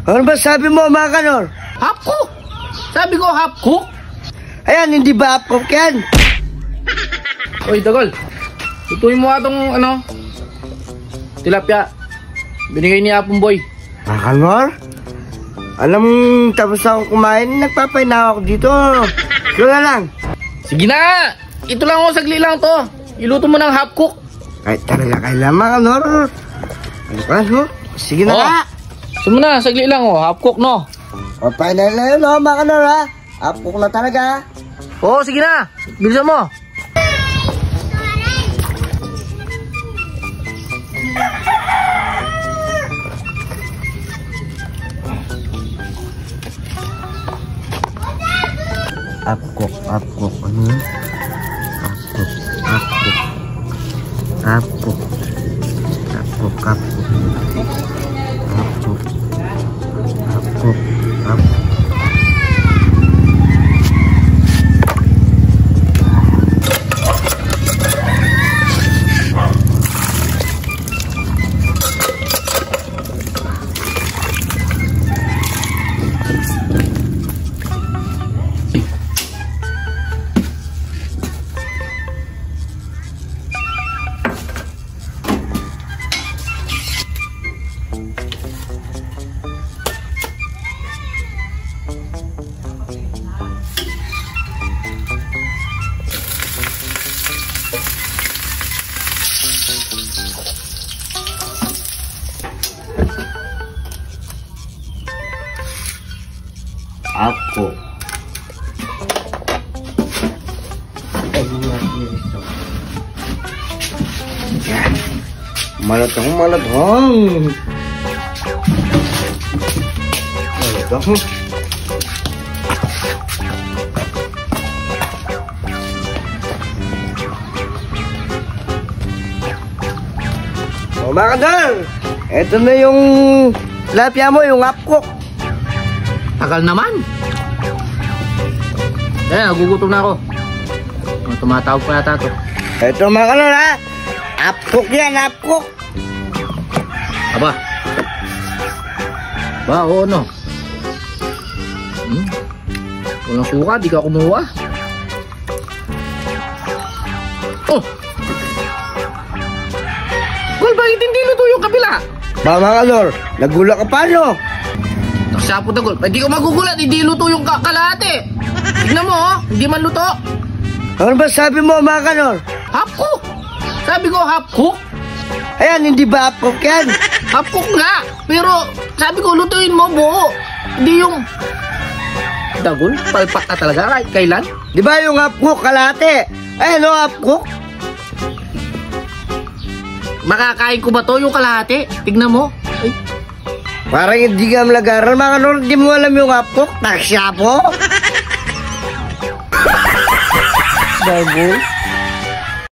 Ano ba sabi mo, mga kanor? Half cook! Sabi ko half cook! Ayan, hindi ba half cook yan? Uy, Dagol. Tutuin mo nga itong, tilapia. Binigay ni Apong Boy. Mga kanor? Alam mo, tapos ako kumain, nagpapainaw ako dito. Ito na lang. Sige na! Ito lang ako, sagli lang to. Iluto mo ng half cook. Kahit talaga kailan, mga kanor. Ano ka, no? Sige na ka. Sige na, sagli lang, half cook, no? O, final na yun, no, mga kanor, ha? Half cook na talaga. Oo, sige na. Bilisan mo. Apkok, ano yun? Apkok. Ako. Malatang. Malatang. O mga kadal, eto na yung tilapia mo, yung apkok. Tagal naman. Nagugutom na ako. Tumatawag pa yata to. Eto mga kadal, ha? Apkok yan, apkok. Aba. Oo, no. Walang suka, di ka kumuha. Oh! Gol, bakit hindi luto yung kabila? Ba mga kadal, nagula ka pa, no? Sapo na, Gol. Hindi ko magugulat, hindi luto yung kalahati. Tignan mo, hindi man luto. Ano ba sabi mo, mga kadal? Half cook! Sabi ko half cook. Ayan, hindi ba apkok yan? Half cook nga. Pero sabi ko lutuin mo buo. Hindi yung Dagol, palpak ka talaga kahit kailan. Di ba yung apkok kalate? Ayan o, apkok. Makakain ko ba to yung kalahati? Tignan mo. Ay. Parang hindi ka malagaran, mga kadal. Hindi mo alam yung apkok. Taksya po. Dagol.